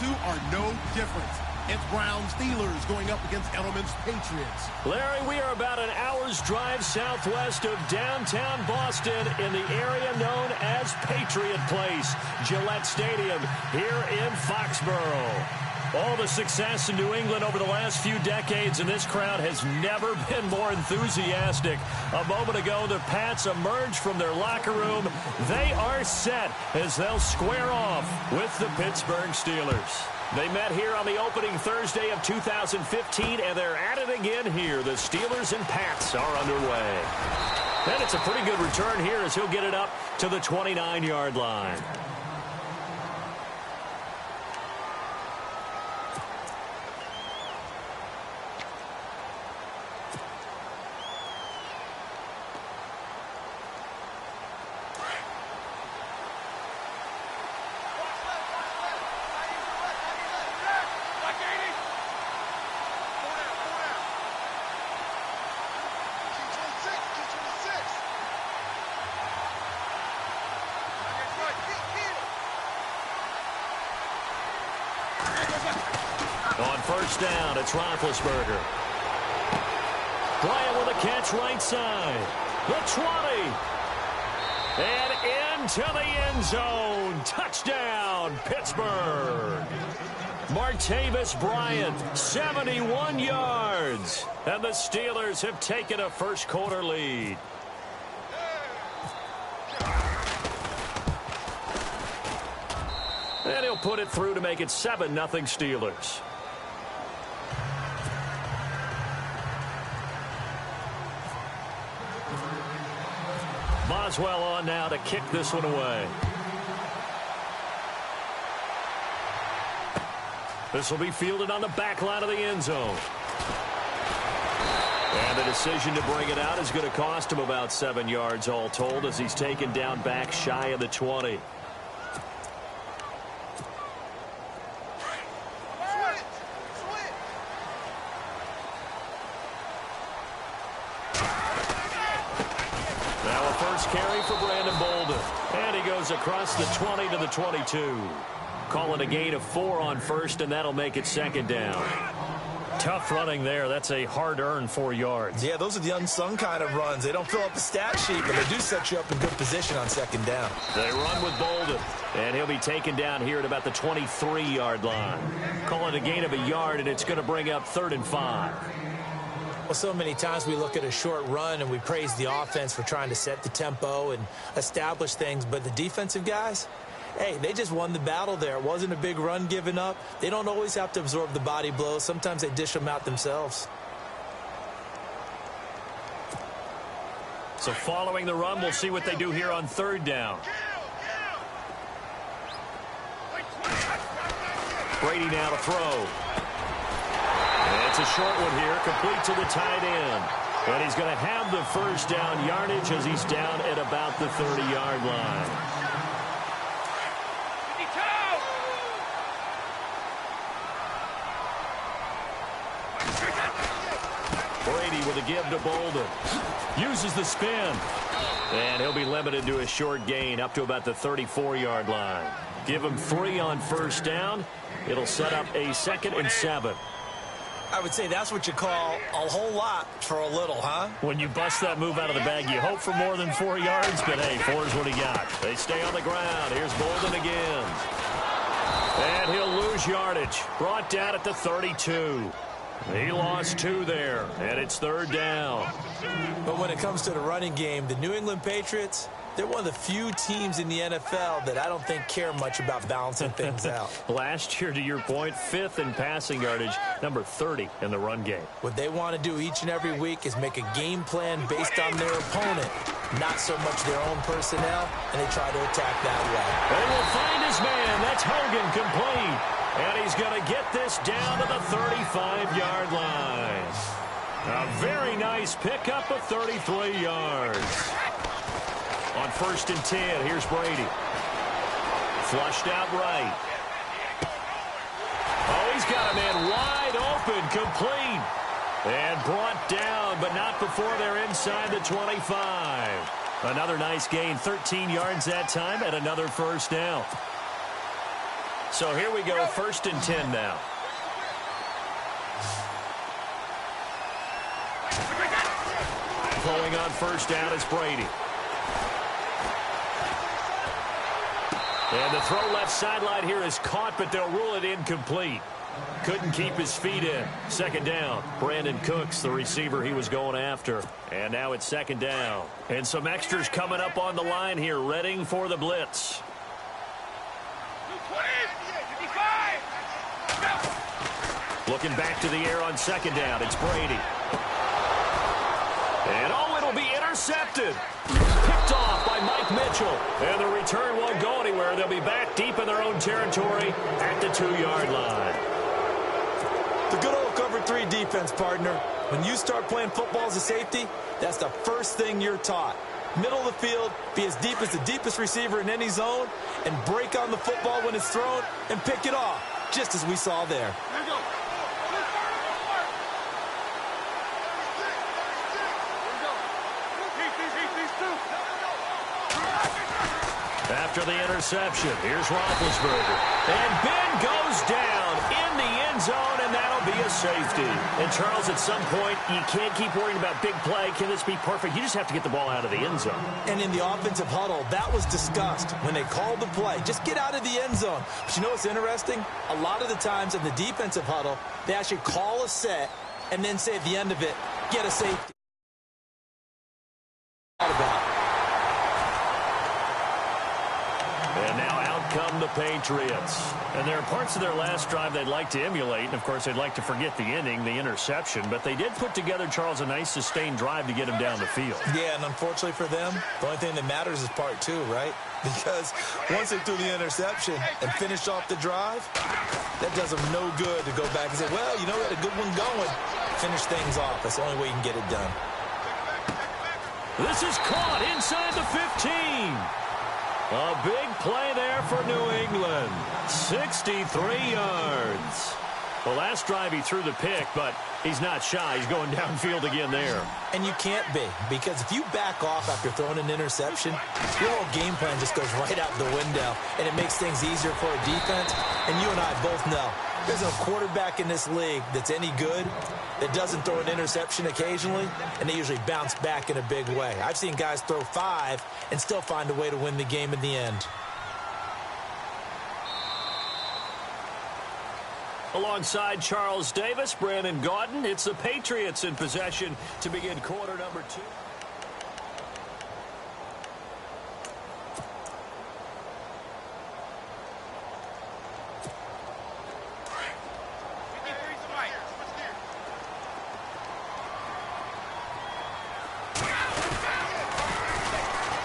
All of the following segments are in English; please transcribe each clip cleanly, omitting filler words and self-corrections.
two are no different. It's Browns Steelers going up against Edelman's Patriots. Larry, we are about an hour's drive southwest of downtown Boston in the area known as Patriot Place, Gillette Stadium, here in Foxborough. All the success in New England over the last few decades, and this crowd has never been more enthusiastic. A moment ago, the Pats emerged from their locker room. They are set as they'll square off with the Pittsburgh Steelers. They met here on the opening Thursday of 2015, and they're at it again here. The Steelers and Pats are underway. And it's a pretty good return here as he'll get it up to the 29-yard line. On first down, it's Roethlisberger. Bryant with a catch right side. The 20. And into the end zone. Touchdown, Pittsburgh. Martavis Bryant, 71 yards. And the Steelers have taken a first-quarter lead. And he'll put it through to make it 7-0 Steelers. Boswell on now to kick this one away. This will be fielded on the back line of the end zone. And the decision to bring it out is going to cost him about 7 yards all told as he's taken down back shy of the 20. Carry for Brandon Bolden. And he goes across the 20 to the 22. Calling a gain of 4 on first, and that'll make it second down. Tough running there. That's a hard-earned 4 yards. Yeah, those are the unsung kind of runs. They don't fill up the stat sheet, but they do set you up in good position on second down. They run with Bolden, and he'll be taken down here at about the 23-yard line. Calling a gain of a yard, and it's going to bring up 3rd and 5. Well, so many times we look at a short run and we praise the offense for trying to set the tempo and establish things, but the defensive guys, hey, they just won the battle there. It wasn't a big run given up. They don't always have to absorb the body blows. Sometimes they dish them out themselves. So following the run, we'll see what they do here on 3rd down. Brady now to throw. It's a short one here, complete to the tight end. And he's going to have the first down yardage as he's down at about the 30-yard line. Brady with a give to Bolden. Uses the spin. And he'll be limited to a short gain up to about the 34-yard line. Give him 3 on first down. It'll set up a 2nd and 7. I would say that's what you call a whole lot for a little, huh? When you bust that move out of the bag, you hope for more than 4 yards, but hey, 4 is what he got. They stay on the ground. Here's Bolden again. And he'll lose yardage. Brought down at the 32. He lost 2 there, and it's 3rd down. But when it comes to the running game, the New England Patriots, they're one of the few teams in the NFL that I don't think care much about balancing things out. Last year, to your point, 5th in passing yardage, number 30 in the run game. What they want to do each and every week is make a game plan based on their opponent, not so much their own personnel, and they try to attack that way. They will find his man. That's Hogan complete. And he's going to get this down to the 35-yard line. A very nice pickup of 33 yards. On 1st and 10, here's Brady. Flushed out right. Oh, he's got a man wide open, complete. And brought down, but not before they're inside the 25. Another nice gain, 13 yards that time, and another first down. So here we go, 1st and 10 now. Throwing on 1st down is Brady. And the throw left sideline here is caught, but they'll rule it incomplete. Couldn't keep his feet in. 2nd down. Brandon Cooks, the receiver he was going after. And now it's 2nd down. And some extras coming up on the line here, readying for the blitz. Looking back to the air on 2nd down. It's Brady. And it'll be intercepted. Picked off by Mike Mitchell. And the return won't go anywhere. They'll be back deep in their own territory at the 2-yard line. The good old cover 3 defense, partner. When you start playing football as a safety, that's the first thing you're taught. Middle of the field, be as deep as the deepest receiver in any zone, and break on the football when it's thrown and pick it off, just as we saw there. After the interception, here's Roethlisberger. And Ben goes down in the end zone, and that'll be a safety. And, Charles, at some point, you can't keep worrying about big play. Can this be perfect? You just have to get the ball out of the end zone. And in the offensive huddle, that was discussed when they called the play. Just get out of the end zone. But you know what's interesting? A lot of the times in the defensive huddle, they actually call a set and then say at the end of it, get a safety. And now out come the Patriots. And there are parts of their last drive they'd like to emulate. And, of course, they'd like to forget the ending, the interception. But they did put together, Charles, a nice sustained drive to get him down the field. Yeah, and unfortunately for them, the only thing that matters is part 2, right? Because once they threw the interception and finished off the drive, that does them no good to go back and say, well, you know, we had a good one going. Finish things off. That's the only way you can get it done. This is caught inside the 15. A big play there for New England. 63 yards. The last drive he threw the pick, but he's not shy. He's going downfield again there. And you can't be, because if you back off after throwing an interception, your whole game plan just goes right out the window, and it makes things easier for a defense. And you and I both know there's no quarterback in this league that's any good that doesn't throw an interception occasionally, and they usually bounce back in a big way. I've seen guys throw 5 and still find a way to win the game in the end. Alongside Charles Davis, Brandon Gaudin, it's the Patriots in possession to begin quarter number 2.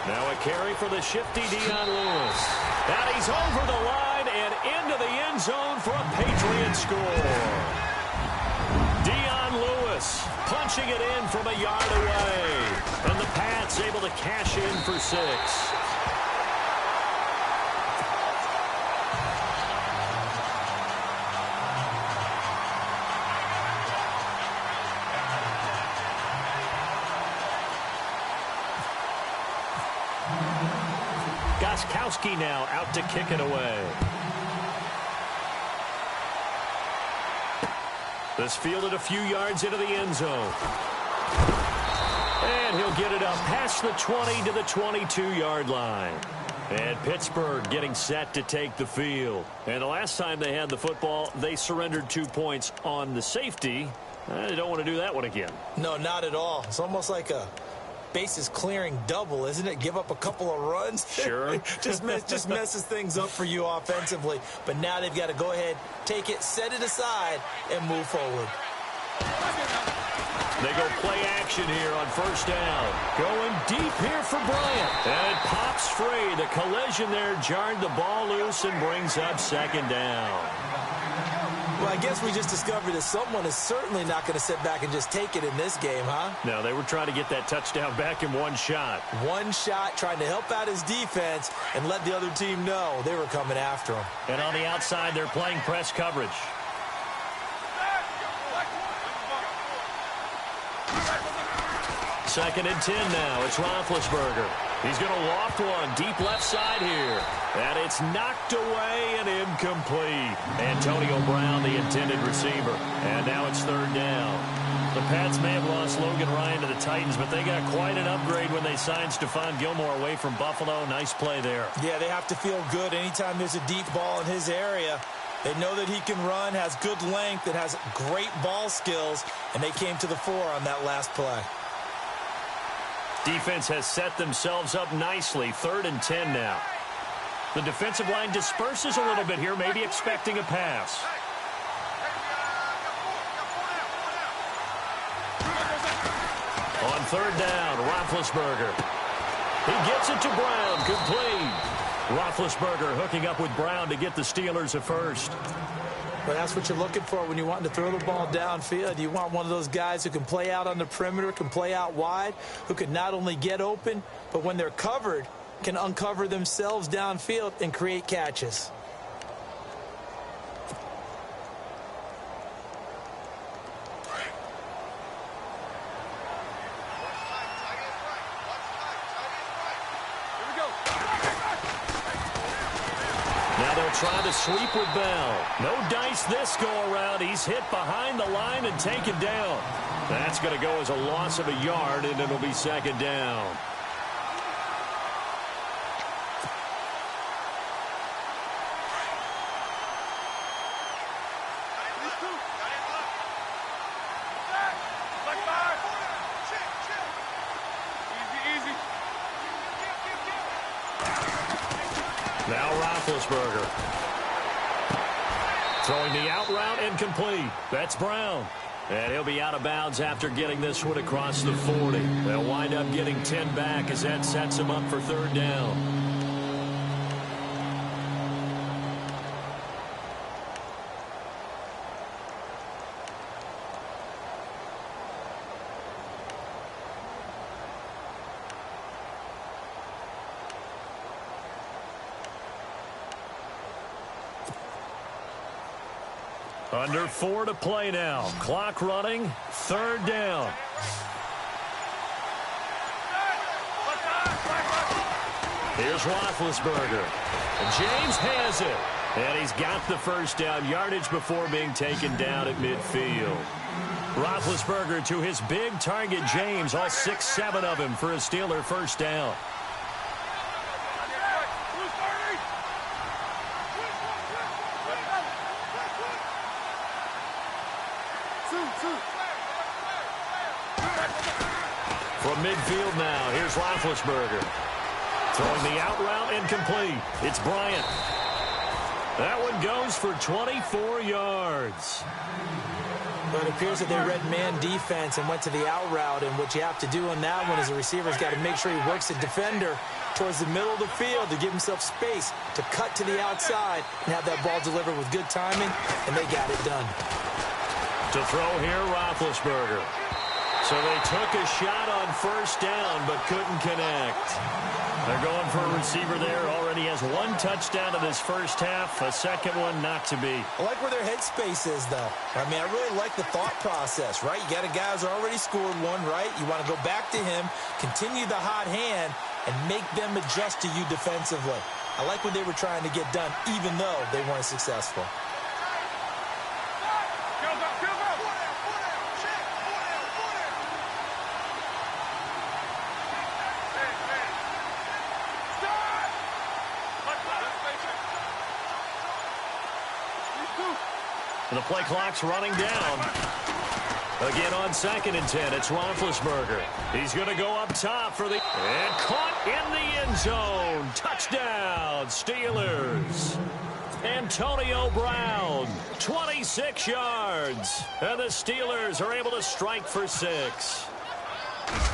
Now a carry for the shifty Dion Lewis. And he's over the line and into the end zone for a Patriot score. Dion Lewis punching it in from a yard away. And the Pats able to cash in for 6. Gostkowski now out to kick it away. This fielded a few yards into the end zone. And he'll get it up past the 20 to the 22-yard line. And Pittsburgh getting set to take the field. And the last time they had the football, they surrendered 2 points on the safety. They don't want to do that one again. No, not at all. It's almost like a bases clearing double, isn't it? Give up a couple of runs. Sure. just messes things up for you offensively. But now they've got to go ahead, take it, set it aside, and move forward. They go play action here on first down. Going deep here for Bryant. And it pops free. The collision there jarred the ball loose and brings up second down. Well, I guess we just discovered that someone is certainly not going to sit back and just take it in this game, huh? No, they were trying to get that touchdown back in one shot. One shot, trying to help out his defense and let the other team know they were coming after him. And on the outside, they're playing press coverage. Second and 10 now. It's Roethlisberger. He's going to loft one deep left side here. And it's knocked away and incomplete. Antonio Brown, the intended receiver. And now it's third down. The Pats may have lost Logan Ryan to the Titans, but they got quite an upgrade when they signed Stephon Gilmore away from Buffalo. Nice play there. Yeah, they have to feel good anytime there's a deep ball in his area. They know that he can run, has good length, and has great ball skills, and they came to the fore on that last play. Defense has set themselves up nicely. 3rd and 10 now. The defensive line disperses a little bit here, maybe expecting a pass. On 3rd down, Roethlisberger. He gets it to Brown, complete. Roethlisberger hooking up with Brown to get the Steelers a first. Well, that's what you're looking for when you want to throw the ball downfield. You want one of those guys who can play out on the perimeter, can play out wide, who can not only get open, but when they're covered, can uncover themselves downfield and create catches. Now they'll try to sweep with Bell. No dice this go-around. He's hit behind the line and taken down. That's going to go as a loss of a yard, and it'll be 2nd down. Now Roethlisberger. Throwing the out route incomplete. That's Brown. And he'll be out of bounds after getting this one across the 40. They'll wind up getting 10 back as that sets him up for 3rd down. Under 4 to play now. Clock running. 3rd down. Here's Roethlisberger. And James has it. And he's got the first down. Yardage before being taken down at midfield. Roethlisberger to his big target, James. All 6-7 of him for a Steeler first down. From midfield now, here's Roethlisberger. Throwing the out route incomplete. It's Bryant. That one goes for 24 yards. But it appears that they read man defense and went to the out route, and what you have to do on that one is the receiver's got to make sure he works the defender towards the middle of the field to give himself space to cut to the outside and have that ball delivered with good timing, and they got it done. To throw here, Roethlisberger. So they took a shot on first down, but couldn't connect. They're going for a receiver there. Already has 1 touchdown in this first half. A second one not to be. I like where their headspace is, though. I mean, I really like the thought process, right? You got a guy who's already scored one, right? You want to go back to him, continue the hot hand, and make them adjust to you defensively. I like what they were trying to get done, even though they weren't successful. The play clock's running down. Again on 2nd and 10, it's Roethlisberger. He's going to go up top for the... And caught in the end zone. Touchdown, Steelers. Antonio Brown, 26 yards. And the Steelers are able to strike for 6.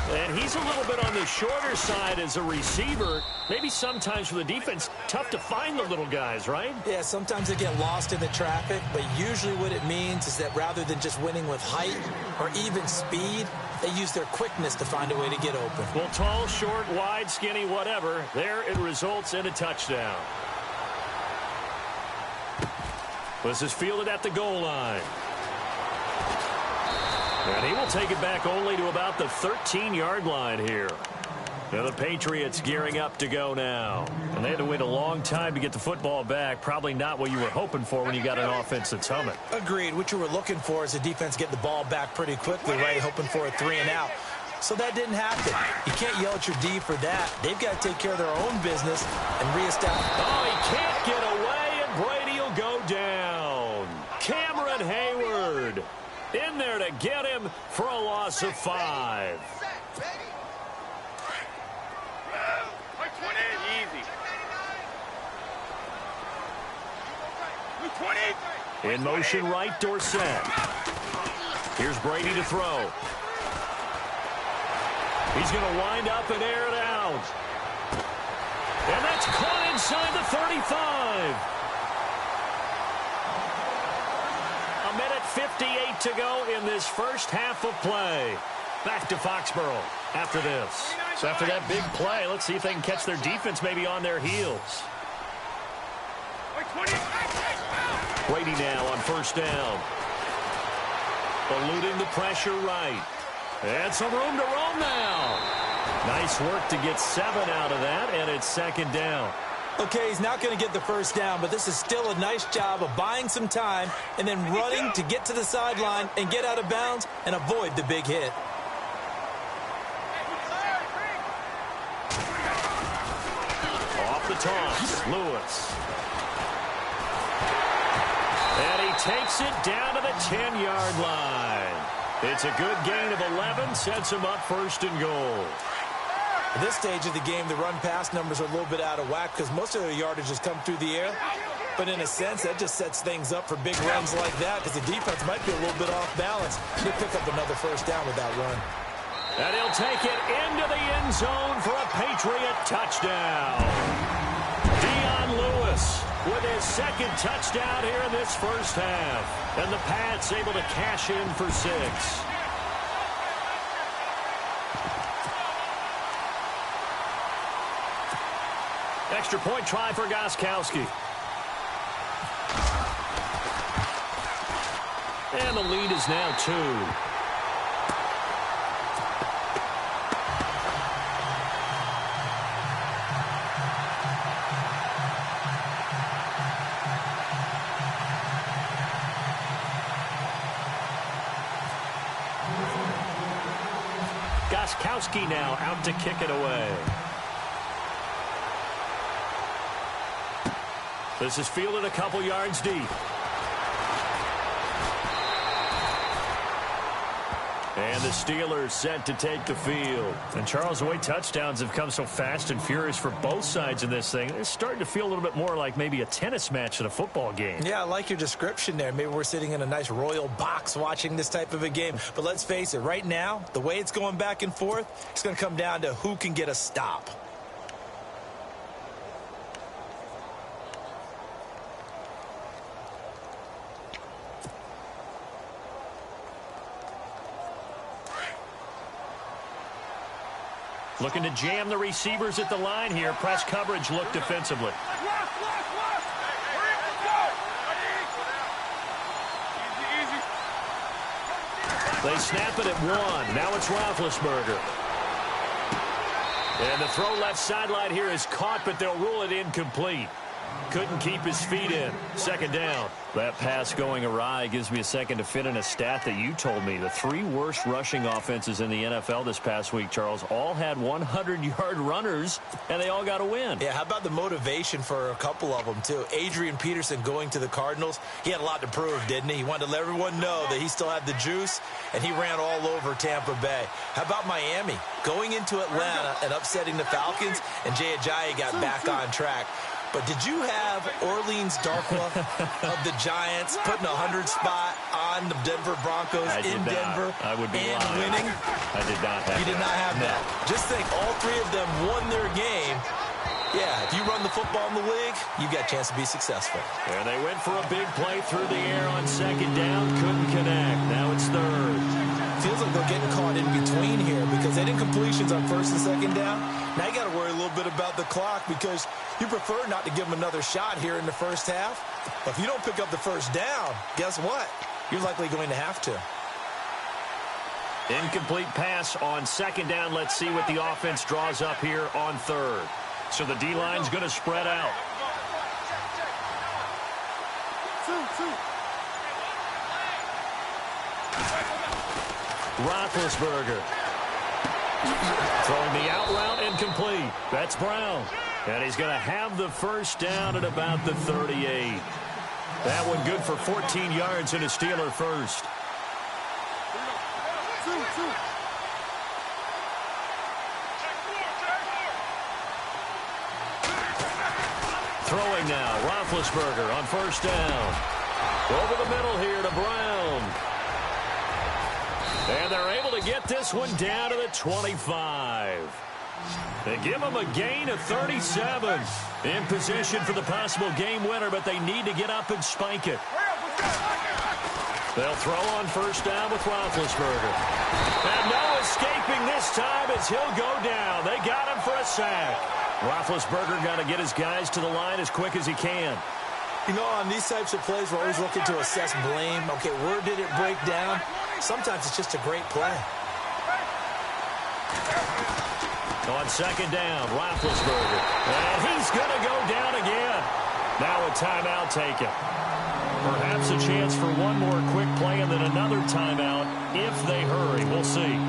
And he's a little bit on the shorter side as a receiver. Maybe sometimes for the defense, tough to find the little guys, right? Yeah, sometimes they get lost in the traffic, but usually what it means is that rather than just winning with height or even speed, they use their quickness to find a way to get open. Well, tall, short, wide, skinny, whatever, there it results in a touchdown. This is fielded at the goal line. And he will take it back only to about the 13-yard line here. Now the Patriots gearing up to go now. And they had to wait a long time to get the football back. Probably not what you were hoping for when you got an offense that's humming. Agreed. What you were looking for is the defense get the ball back pretty quickly, right? Hoping for a 3 and out. So that didn't happen. You can't yell at your D for that. They've got to take care of their own business and reestablish. Oh, he can't get away, and Brady will go down. Cameron Hayward in there to get him for a loss of 5. In motion, right, Dorsett. Here's Brady to throw. He's going to wind up and air it out. And that's caught inside the 35. A minute 58 to go in this first half of play. Back to Foxborough after this. So after that big play, let's see if they can catch their defense maybe on their heels. Brady now on first down. Eluding the pressure right. And some room to roam now. Nice work to get 7 out of that, and it's second down. Okay, he's not going to get the first down, but this is still a nice job of buying some time and then running to get to the sideline and get out of bounds and avoid the big hit. Off the toss, Lewis. And he takes it down to the 10-yard line. It's a good gain of 11, sets him up first and goal. At this stage of the game, the run-pass numbers are a little bit out of whack because most of their yardage has come through the air. But in a sense, that just sets things up for big runs like that because the defense might be a little bit off balance. They pick up another first down with that run. And he'll take it into the end zone for a Patriot touchdown. Dion Lewis with his second touchdown here in this first half. And the Pats able to cash in for 6. Extra point try for Gostkowski. And the lead is now 2. Gostkowski now out to kick it away. This is fielded a couple yards deep. And the Steelers set to take the field. And Charles, the way touchdowns have come so fast and furious for both sides in this thing, it's starting to feel a little bit more like maybe a tennis match at a football game. Yeah, I like your description there. Maybe we're sitting in a nice royal box watching this type of a game. But let's face it, right now, the way it's going back and forth, it's going to come down to who can get a stop. Looking to jam the receivers at the line here. Press coverage look defensively. They snap it at 1. Now it's Roethlisberger. And the throw left sideline here is caught, but they'll rule it incomplete. Couldn't keep his feet in. Second down. That pass going awry gives me a second to fit in a stat that you told me. The 3 worst rushing offenses in the NFL this past week, Charles, all had 100-yard runners, and they all got a win. Yeah, how about the motivation for a couple of them, too? Adrian Peterson going to the Cardinals, he had a lot to prove, didn't he? He wanted to let everyone know that he still had the juice, and he ran all over Tampa Bay. How about Miami? Going into Atlanta and upsetting the Falcons, and Jay Ajayi got back on track. But did you have Orleans Darkwa of the Giants putting a 100 spot on the Denver Broncos in Denver I would be and lying. winning? I did not have You did not have that. Just think, all 3 of them won their game. Yeah, if you run the football in the league, you got a chance to be successful. And they went for a big play through the air on second down. Couldn't connect. Now it's third. Feels like they're getting caught in between here because they didn't completions on first and second down. Now you got to worry a little bit about the clock because you prefer not to give them another shot here in the first half. But if you don't pick up the first down, guess what? You're likely going to have to. Incomplete pass on second down. Let's see what the offense draws up here on third. So the D-line's going to spread out. Roethlisberger. Throwing the out route incomplete. That's Brown. And he's going to have the first down at about the 38. That one good for 14 yards and a Steeler first. Throwing now, Roethlisberger on first down. Over the middle here to Brown. And they're able to get this one down to the 25. They give them a gain of 37. In position for the possible game winner, but they need to get up and spike it. They'll throw on first down with Roethlisberger. And no escaping this time as he'll go down. They got him for a sack. Roethlisberger got to get his guys to the line as quick as he can. You know, on these types of plays, we're always looking to assess blame. Okay, where did it break down? Sometimes it's just a great play. On second down, Roethlisberger. And he's going to go down again. Now a timeout taken. Perhaps a chance for one more quick play and then another timeout if they hurry. We'll see.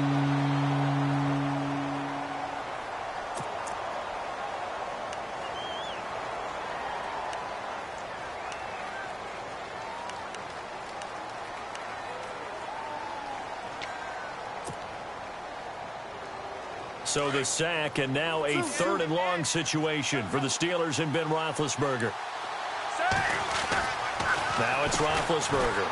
So the sack, and now a third and long situation for the Steelers and Ben Roethlisberger. Now it's Roethlisberger.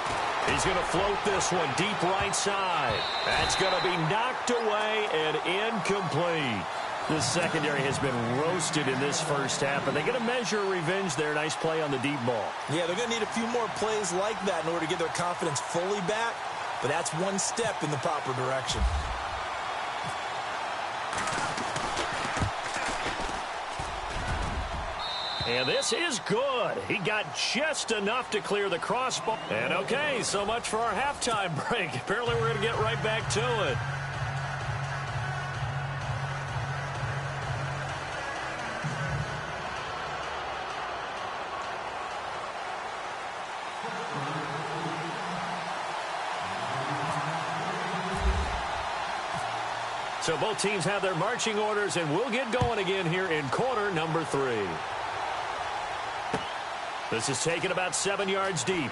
He's going to float this one deep right side. That's going to be knocked away and incomplete. The secondary has been roasted in this first half, and they're going to measure revenge there. Nice play on the deep ball. Yeah, they're going to need a few more plays like that in order to get their confidence fully back, but that's one step in the proper direction. And this is good. He got just enough to clear the crossbar. And okay, so much for our halftime break. Apparently we're going to get right back to it. So both teams have their marching orders, and we'll get going again here in quarter number 3. This is taken about 7 yards deep.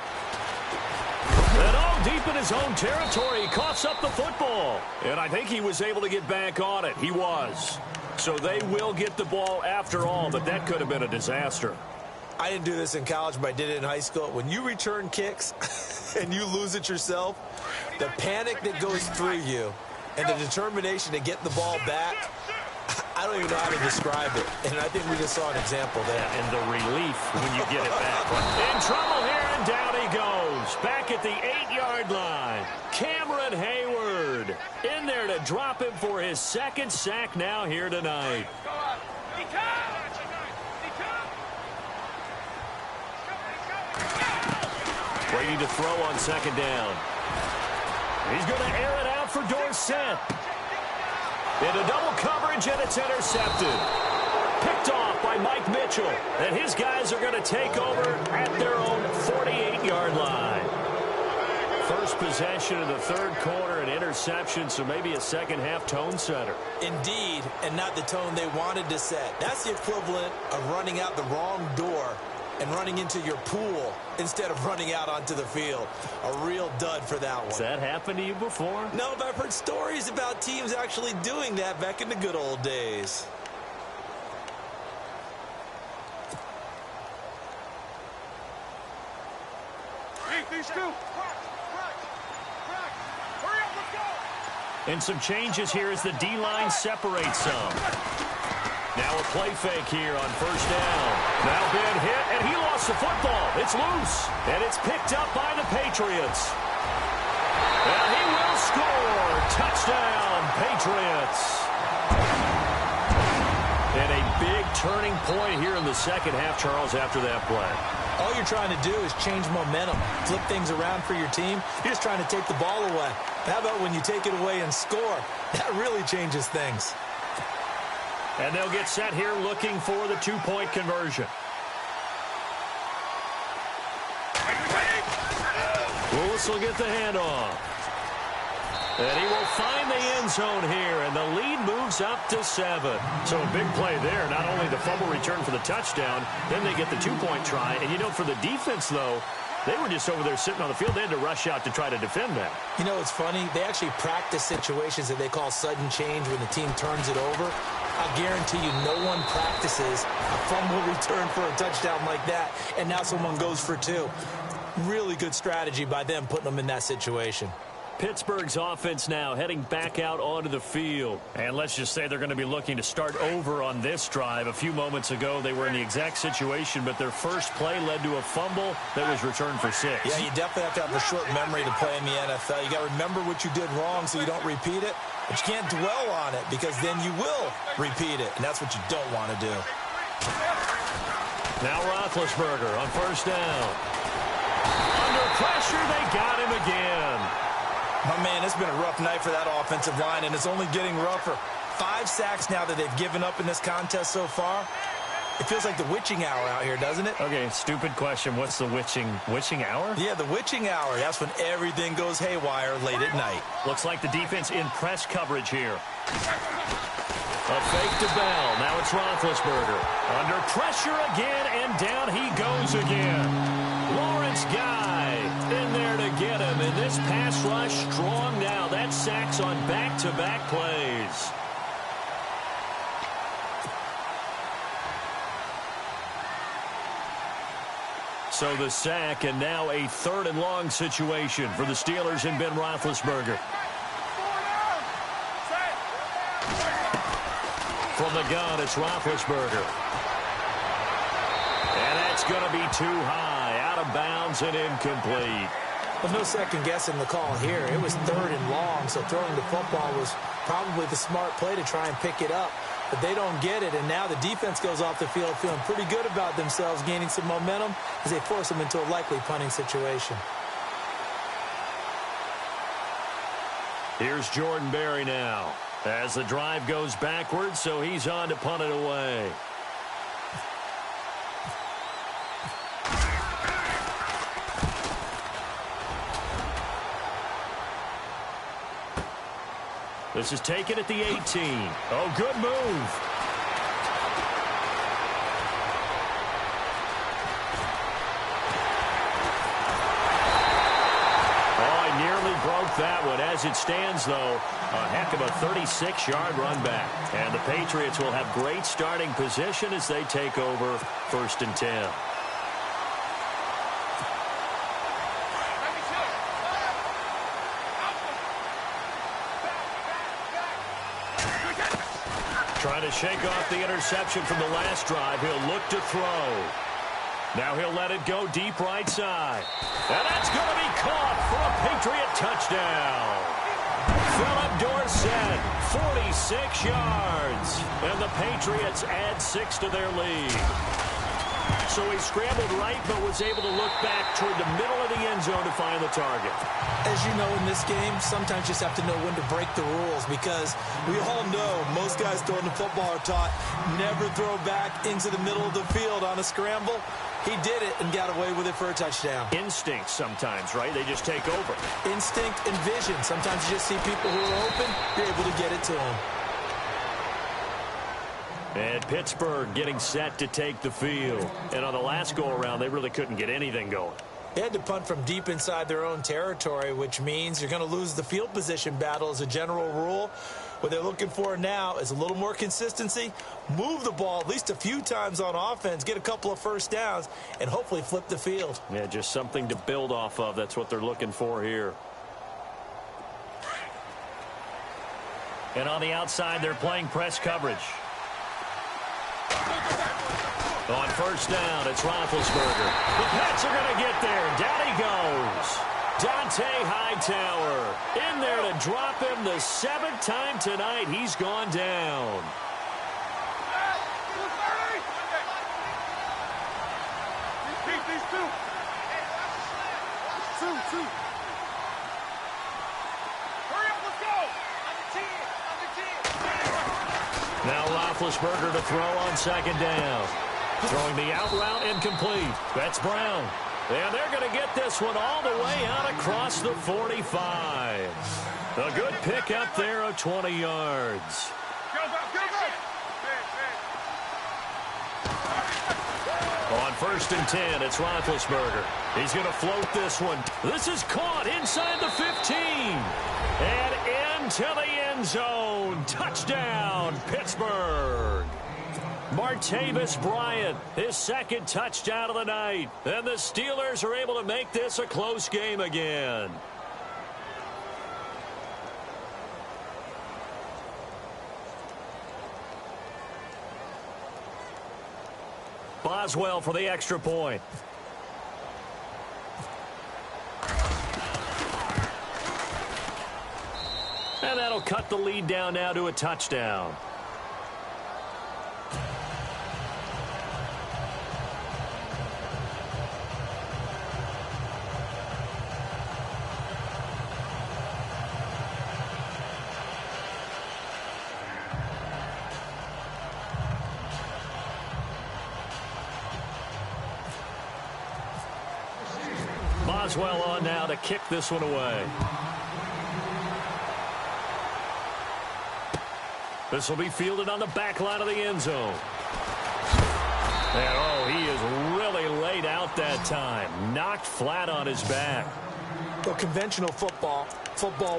And all deep in his own territory. He coughs up the football. And I think he was able to get back on it. He was. So they will get the ball after all, but that could have been a disaster. I didn't do this in college, but I did it in high school. When you return kicks and you lose it yourself, the panic that goes through you and the determination to get the ball back, I don't even know how to describe it. And I think we just saw an example there. And the relief when you get it back. In trouble here, and down he goes. Back at the 8-yard line. Cameron Hayward in there to drop him for his second sack now here tonight. Waiting to throw on second down. He's going to air it out for Dorsett. Into double coverage, and it's intercepted. Picked off by Mike Mitchell. And his guys are going to take over at their own 48-yard line. First possession of the third quarter, an interception, so maybe a second-half tone setter. Indeed, and not the tone they wanted to set. That's the equivalent of running out the wrong door and running into your pool instead of running out onto the field. A real dud for that one. Has that happened to you before? No, but I've heard stories about teams actually doing that back in the good old days. And some changes here as the D-line separates some. Now a play fake here on first down. Now Ben hit, and he lost the football. It's loose, and it's picked up by the Patriots. And he will score. Touchdown, Patriots. And a big turning point here in the second half, Charles, after that play. All you're trying to do is change momentum, flip things around for your team. You're just trying to take the ball away. How about when you take it away and score? That really changes things. And they'll get set here looking for the two-point conversion. Lewis will get the handoff. And he will find the end zone here, and the lead moves up to 7. So a big play there. Not only the fumble return for the touchdown, then they get the two-point try. And, you know, for the defense, though, they were just over there sitting on the field. They had to rush out to try to defend that. You know, it's funny. They actually practice situations that they call sudden change when the team turns it over. I'll guarantee you no one practices a fumble return for a touchdown like that, and now someone goes for 2. Really good strategy by them putting them in that situation. Pittsburgh's offense now heading back out onto the field. And let's just say they're going to be looking to start over on this drive. A few moments ago, they were in the exact situation, but their first play led to a fumble that was returned for 6. Yeah, you definitely have to have a short memory to play in the NFL. You got to remember what you did wrong so you don't repeat it, but you can't dwell on it because then you will repeat it, and that's what you don't want to do. Now Roethlisberger on first down. Under pressure, they got him again. Oh, man, it's been a rough night for that offensive line, and it's only getting rougher. 5 sacks now that they've given up in this contest so far. It feels like the witching hour out here, doesn't it? Okay, stupid question. What's the witching hour? Yeah, the witching hour. That's when everything goes haywire late at night. Looks like the defense in press coverage here. A fake to Bell. Now it's Roethlisberger. Under pressure again, and down he goes again. Lawrence Guy in there to get him. And this pass rush strong now. That's sacks on back-to-back plays. So the sack, and now a 3rd and long situation for the Steelers and Ben Roethlisberger. From the gun, it's Roethlisberger. And that's going to be too high, out of bounds and incomplete. Well, no second guessing the call here. It was 3rd and long, so throwing the football was probably the smart play to try and pick it up. But they don't get it, and now the defense goes off the field feeling pretty good about themselves, gaining some momentum as they force them into a likely punting situation. Here's Jordan Berry now as the drive goes backwards, so he's on to punt it away. This is taken at the 18. Oh, good move. Oh, I nearly broke that one. As it stands, though, a heck of a 36-yard run back. And the Patriots will have great starting position as they take over 1st and 10. Trying to shake off the interception from the last drive. He'll look to throw. Now he'll let it go deep right side. And that's going to be caught for a Patriot touchdown. Philip Dorsett, 46 yards. And the Patriots add 6 to their lead. So he scrambled right, but was able to look back toward the middle of the end zone to find the target. As you know, in this game, sometimes you just have to know when to break the rules because we all know most guys throwing the football are taught never throw back into the middle of the field on a scramble. He did it and got away with it for a touchdown. Instinct sometimes, right? They just take over. Instinct and vision. Sometimes you just see people who are open, you're able to get it to them. And Pittsburgh getting set to take the field. And on the last go-around, they really couldn't get anything going. They had to punt from deep inside their own territory, which means you're going to lose the field position battle as a general rule. What they're looking for now is a little more consistency, move the ball at least a few times on offense, get a couple of first downs, and hopefully flip the field. Yeah, just something to build off of. That's what they're looking for here. And on the outside, they're playing press coverage. On first down, it's Roethlisberger. The Pats are going to get there. Down he goes. Dante Hightower in there to drop him the 7th time tonight. He's gone down. Two. Now Roethlisberger to throw on second down. Throwing the out route incomplete. That's Brown. And they're going to get this one all the way out across the 45. A good pickup there of 20 yards. On 1st and 10, it's Roethlisberger. He's going to float this one. This is caught inside the 15. And into the end zone. Touchdown, Pittsburgh. Martavis Bryant, his second touchdown of the night. And the Steelers are able to make this a close game again. Boswell for the extra point. And that'll cut the lead down now to a touchdown. Boswell on now to kick this one away. This will be fielded on the back line of the end zone. And, oh, he is really laid out that time. Knocked flat on his back. Well, conventional football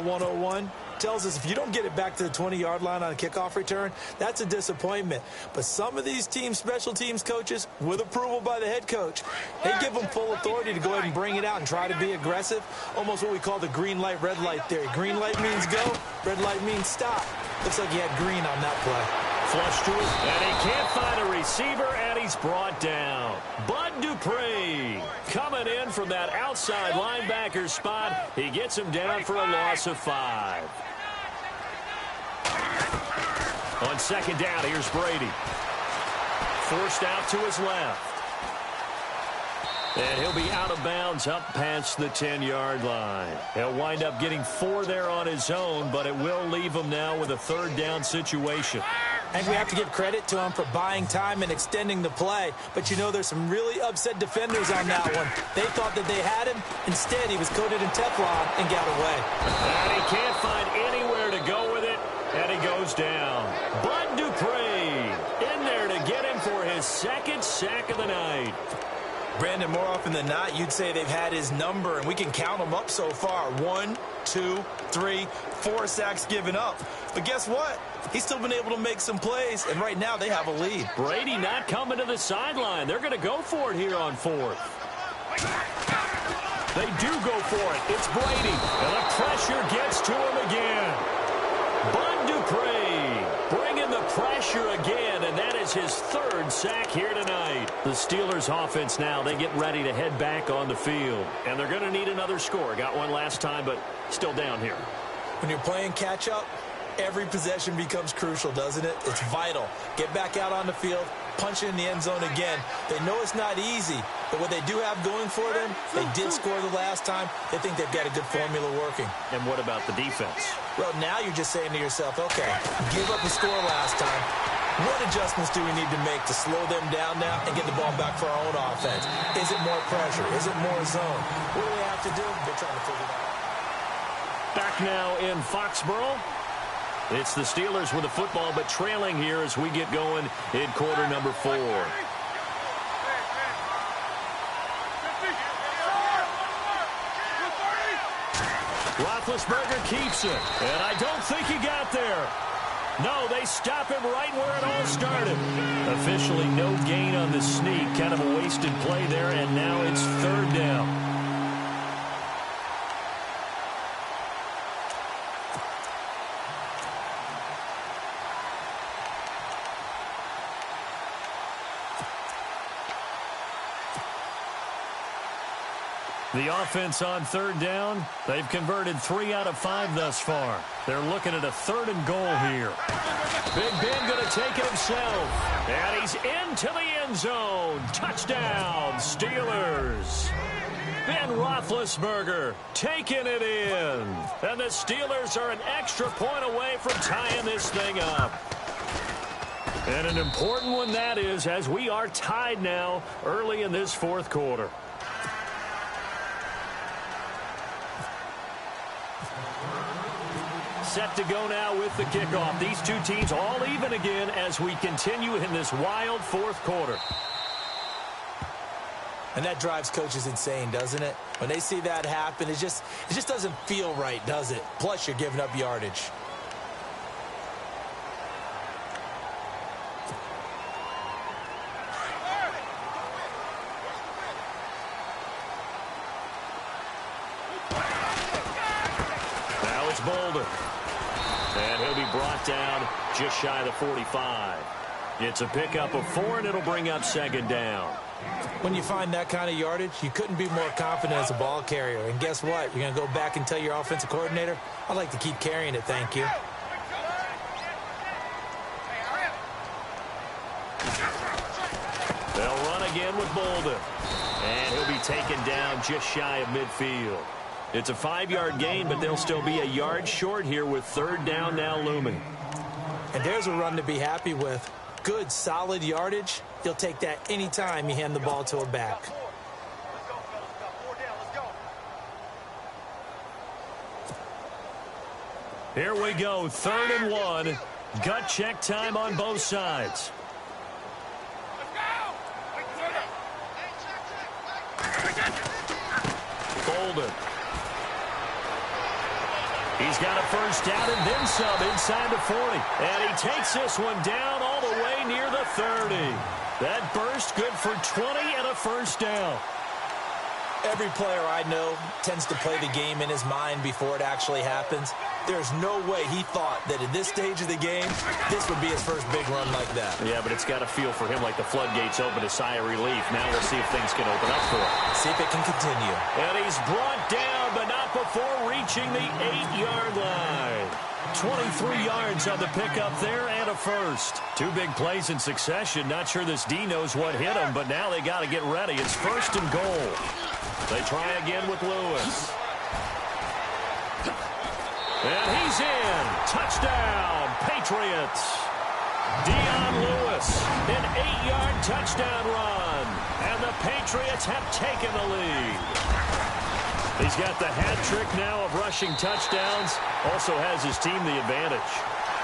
101, tells us if you don't get it back to the 20-yard line on a kickoff return, that's a disappointment. But some of these team special teams coaches, with approval by the head coach, they give them full authority to go ahead and bring it out and try to be aggressive, almost what we call the green light, red light theory. Green light means go, red light means stop. Looks like he had green on that play. Flush to it, and he can't find a receiver, and he's brought down. Bud Dupree coming in from that outside linebacker spot. He gets him down for a loss of 5. On second down, here's Brady. Forced out to his left. And he'll be out of bounds up past the 10-yard line. He'll wind up getting 4 there on his own, but it will leave him now with a third down situation. And we have to give credit to him for buying time and extending the play. But, you know, there's some really upset defenders on that one. They thought that they had him. Instead, he was coated in Teflon and got away. And he can't find anywhere to go with it, and he goes down. Bud Dupree in there to get him for his second sack of the night. Brandon, more often than not, you'd say they've had his number, and we can count them up so far. 1, 2, 3, 4 sacks given up. But guess what? He's still been able to make some plays, and right now they have a lead. Brady not coming to the sideline. They're going to go for it here on 4th. They do go for it. It's Brady, and the pressure gets to him again. Bud Dupree bringing the pressure again, and that is his 3rd sack here tonight. The Steelers offense now, they get ready to head back on the field, and they're going to need another score. Got one last time, but still down here. When you're playing catch-up, every possession becomes crucial, doesn't it? It's vital. Get back out on the field, punch it in the end zone again. They know it's not easy, but what they do have going for them, they did score the last time. They think they've got a good formula working. And what about the defense? Well, now you're just saying to yourself, okay, give up a score last time. What adjustments do we need to make to slow them down now and get the ball back for our own offense? Is it more pressure? Is it more zone? What do they have to do? They're trying to figure it out. Back now in Foxborough. It's the Steelers with the football, but trailing here as we get going in quarter number 4. Roethlisberger keeps it, and I don't think he got there. No, they stop him right where it all started. Officially no gain on the sneak, kind of a wasted play there, and now it's 3rd down. The offense on 3rd down, they've converted 3 out of 5 thus far. They're looking at a 3rd and goal here. Big Ben going to take it himself. And he's into the end zone. Touchdown, Steelers. Ben Roethlisberger taking it in. And the Steelers are an extra point away from tying this thing up. And an important one that is, as we are tied now early in this fourth quarter. Set to go now with the kickoff. These two teams all even again as we continue in this wild fourth quarter. And that drives coaches insane, doesn't it? When they see that happen, it just doesn't feel right, does it? Plus, you're giving up yardage. Now it's Bolden. And he'll be brought down just shy of the 45. It's a pickup of 4, and it'll bring up second down. When you find that kind of yardage, you couldn't be more confident as a ball carrier. And guess what? You're going to go back and tell your offensive coordinator, I'd like to keep carrying it, thank you. They'll run again with Bolden. And he'll be taken down just shy of midfield. It's a 5-yard gain, but they'll still be a yard short here with third down now looming. And there's a run to be happy with. Good, solid yardage. You'll take that anytime you hand the ball to a back. Here we go, 3rd and 1. Gut check time on both sides. Bolden. He's got a first down and then some inside the 40. And he takes this one down all the way near the 30. That burst good for 20 and a first down. Every player I know tends to play the game in his mind before it actually happens. There's no way he thought that at this stage of the game, this would be his first big run like that. Yeah, but it's got to feel for him like the floodgates open, a sigh of relief. Now we'll see if things can open up for him. See if it can continue. And he's brought down, but not before reaching the 8-yard line. 23 yards on the pickup there and a first. 2 big plays in succession. Not sure this D knows what hit him, but now they got to get ready. It's 1st and goal. They try again with Lewis. And he's in. Touchdown, Patriots. Dion Lewis, an 8-yard touchdown run. And the Patriots have taken the lead. He's got the hat trick now of rushing touchdowns. Also has his team the advantage.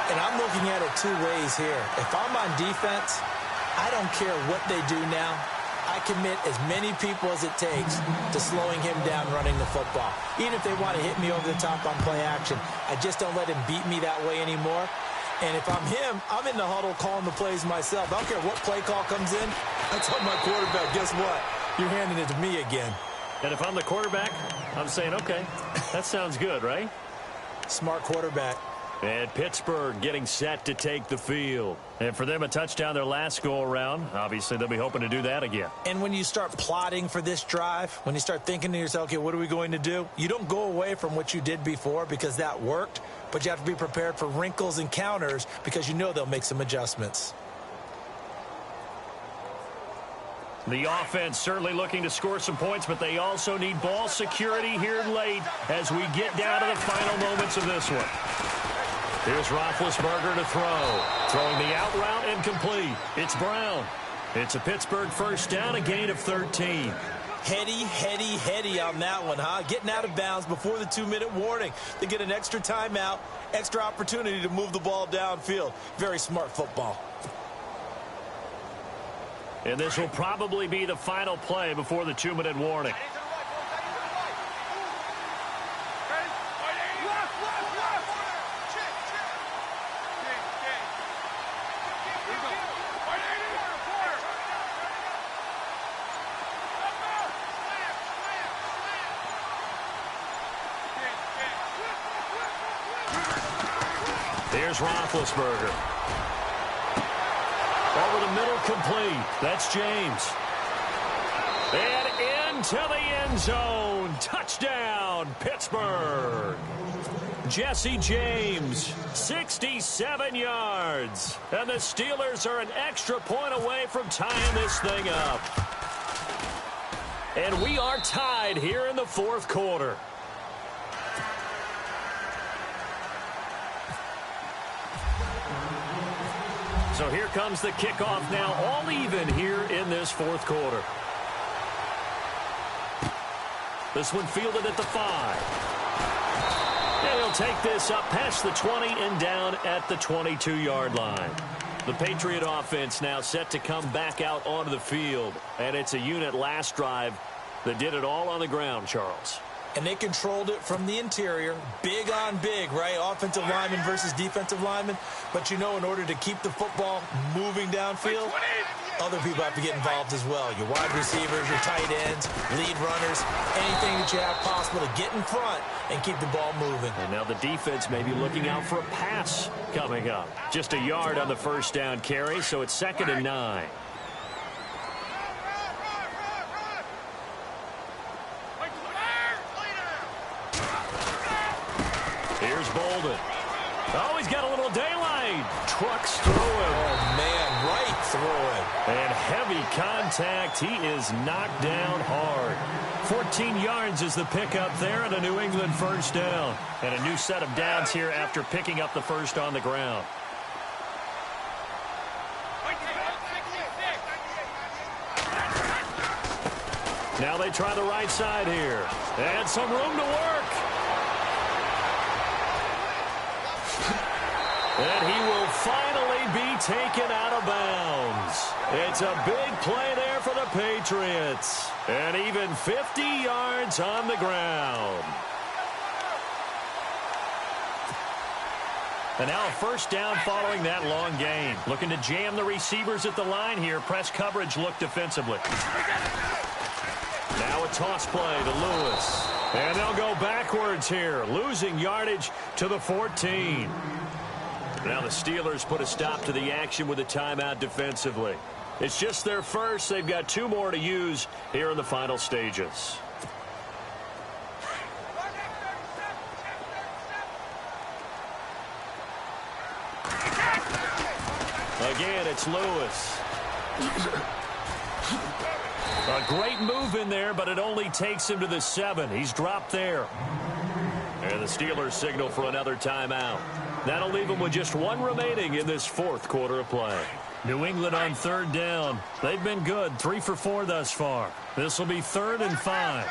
And I'm looking at it 2 ways here. If I'm on defense, I don't care what they do now. I commit as many people as it takes to slowing him down running the football. Even if they want to hit me over the top on play action, I just don't let him beat me that way anymore. And if I'm him, I'm in the huddle calling the plays myself. I don't care what play call comes in. I tell my quarterback, guess what? You're handing it to me again. And if I'm the quarterback, I'm saying, okay, that sounds good, right? Smart quarterback. And Pittsburgh getting set to take the field. And for them, a touchdown their last go-around. Obviously, they'll be hoping to do that again. And when you start plotting for this drive, when you start thinking to yourself, okay, what are we going to do? You don't go away from what you did before because that worked, but you have to be prepared for wrinkles and counters because you know they'll make some adjustments. The offense certainly looking to score some points, but they also need ball security here late as we get down to the final moments of this one. Here's Roethlisberger to throw. Throwing the out route incomplete. It's Brown. It's a Pittsburgh first down, a gain of 13. Heady on that one, huh? Getting out of bounds before the 2-minute warning. They get an extra timeout, extra opportunity to move the ball downfield. Very smart football. And this will probably be the final play before the 2-minute warning. Here's Roethlisberger. Over the middle, complete. That's James. And into the end zone. Touchdown, Pittsburgh. Jesse James, 67 yards. And the Steelers are an extra point away from tying this thing up. And we are tied here in the fourth quarter. So here comes the kickoff now, all even here in this fourth quarter. This one fielded at the 5. And he'll take this up past the 20 and down at the 22-yard line. The Patriot offense now set to come back out onto the field. And it's a unit last drive that did it all on the ground, Charles. And they controlled it from the interior. Big on big, right? Offensive lineman versus defensive lineman. But, you know, in order to keep the football moving downfield, other people have to get involved as well. Your wide receivers, your tight ends, lead runners, anything that you have possible to get in front and keep the ball moving. And now the defense may be looking out for a pass coming up. Just a yard on the first down carry, so it's 2nd and 9. Here's Bolden. Oh, he's got a little daylight. Trucks through him. Oh, man, right through him. And heavy contact. He is knocked down hard. 14 yards is the pickup there and a New England first down. And a new set of downs here after picking up the first on the ground. Now they try the right side here. And some room to work. And he will finally be taken out of bounds. It's a big play there for the Patriots. And even 50 yards on the ground. And now a first down following that long gain. Looking to jam the receivers at the line here. Press coverage look defensively. Now a toss play to Lewis. And they'll go backwards here. Losing yardage to the 14. Now the Steelers put a stop to the action with a timeout defensively. It's just their first. They've got 2 more to use here in the final stages. Again, it's Lewis. A great move in there, but it only takes him to the 7. He's dropped there. And the Steelers signal for another timeout. That'll leave them with just 1 remaining in this fourth quarter of play. New England on 3rd down. They've been good, 3 for 4 thus far. This will be 3rd and 5.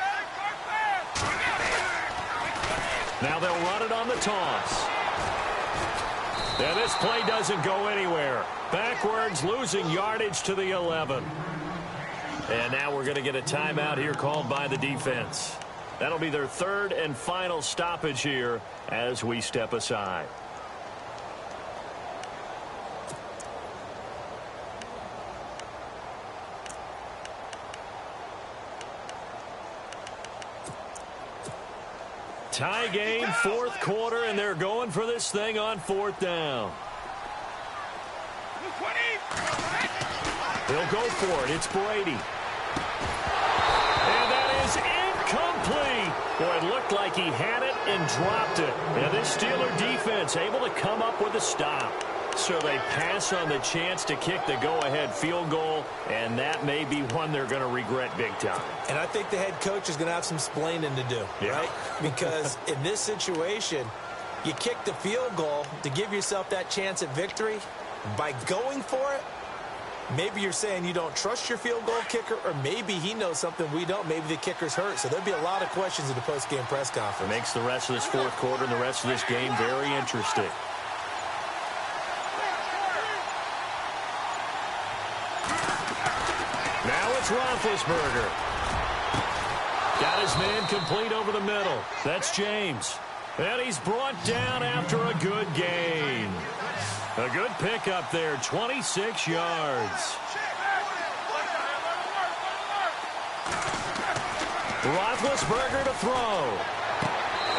Now they'll run it on the toss. And this play doesn't go anywhere. Backwards, losing yardage to the 11. And now we're going to get a timeout here called by the defense. That'll be their 3rd and final stoppage here as we step aside. Tie game, 4th quarter, and they're going for this thing on 4th down. They'll go for it. It's Brady. And that is incomplete. Boy, it looked like he had it and dropped it. And this Steeler defense able to come up with a stop. So they pass on the chance to kick the go-ahead field goal, and that may be one they're going to regret big time. And I think the head coach is going to have some splaining to do, right? Because in this situation, you kick the field goal to give yourself that chance at victory. By going for it, maybe you're saying you don't trust your field goal kicker, or maybe he knows something we don't. Maybe the kicker's hurt. So there'll be a lot of questions in the post-game press conference. It makes the rest of this 4th quarter and the rest of this game very interesting. Now it's Roethlisberger. Got his man complete over the middle. That's James. And he's brought down after a good gain. A good pickup there, 26 yards. Roethlisberger to throw.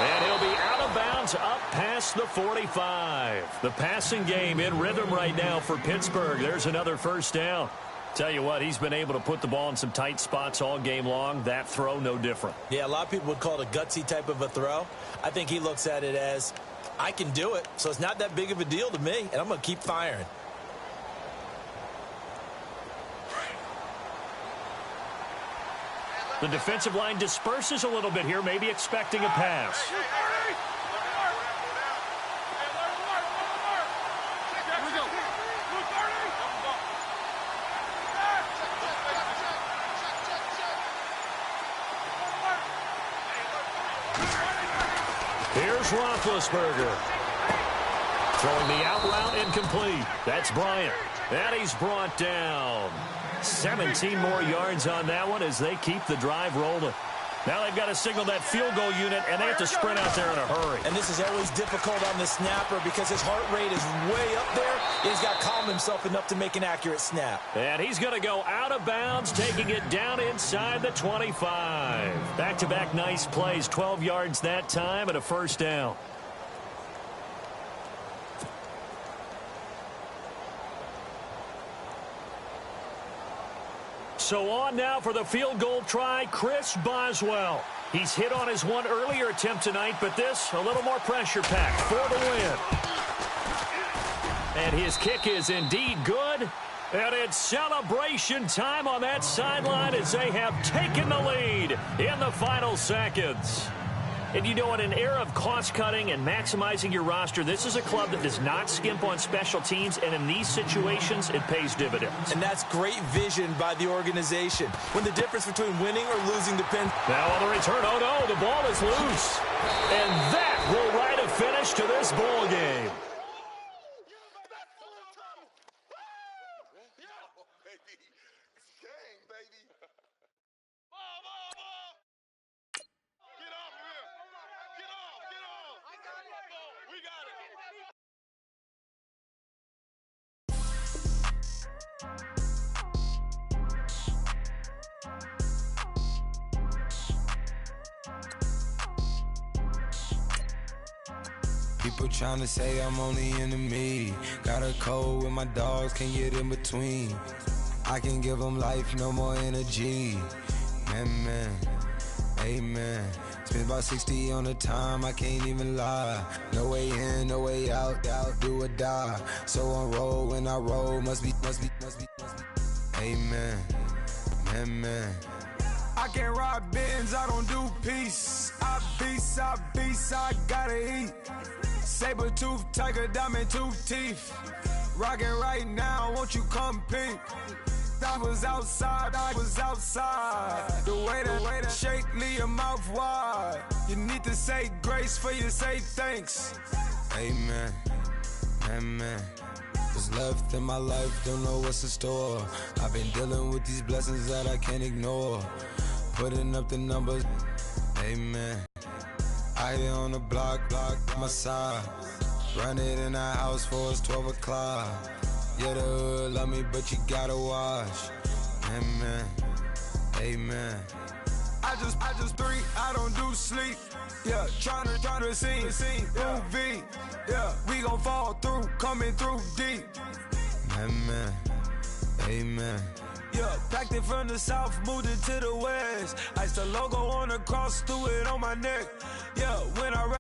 And he'll be out of bounds up past the 45. The passing game in rhythm right now for Pittsburgh. There's another first down. Tell you what, he's been able to put the ball in some tight spots all game long. That throw, no different. Yeah, a lot of people would call it a gutsy type of a throw. I think he looks at it as, I can do it, so it's not that big of a deal to me, and I'm going to keep firing. The defensive line disperses a little bit here, maybe expecting a pass. Here's Roethlisberger. Throwing the out route incomplete. That's Bryant. And he's brought down. 17 more yards on that one as they keep the drive rolling. Now they've got to signal that field goal unit, and they have to sprint out there in a hurry. And this is always difficult on the snapper because his heart rate is way up there. He's got to calm himself enough to make an accurate snap. And he's going to go out of bounds, taking it down inside the 25. Back-to-back nice plays, 12 yards that time and a first down. So on now for the field goal try, Chris Boswell. He's hit on his one earlier attempt tonight, but this a little more pressure packed for the win. And his kick is indeed good. And it's celebration time on that sideline as they have taken the lead in the final seconds. And you know, in an era of cost-cutting and maximizing your roster, this is a club that does not skimp on special teams, and in these situations, it pays dividends. And that's great vision by the organization. When the difference between winning or losing depends... Now on the return, oh no, the ball is loose. And that will write a finish to this ball game. People tryna say I'm only enemy. Got a code with my dogs, can't get in between. I can give them life, no more energy. Man, amen. Spent about 60 on the time, I can't even lie. No way in, no way out, do or die. So on roll, when I roll, must be. Amen, man. I can't ride Benz, I don't do peace. I beast, I gotta eat. Saber-tooth, tiger, diamond tooth teeth. Rockin' right now, won't you come peep? I was outside. The way that shake, leave your mouth wide. You need to say grace for you say thanks. Amen, amen. What's left in my life, don't know what's in store. I've been dealing with these blessings that I can't ignore. Putting up the numbers, amen. I here on the block, my side. Run it in the house for us 12 o'clock. Yeah, the hood love me, but you gotta watch. Amen, amen. I just drink, I don't do sleep. Yeah, tryna see, UV. Yeah, we gon' fall through, coming through deep. Amen, amen. Yeah, packed it from the south, moved it to the west. Iced the logo on the cross, threw it on my neck. Yeah, when I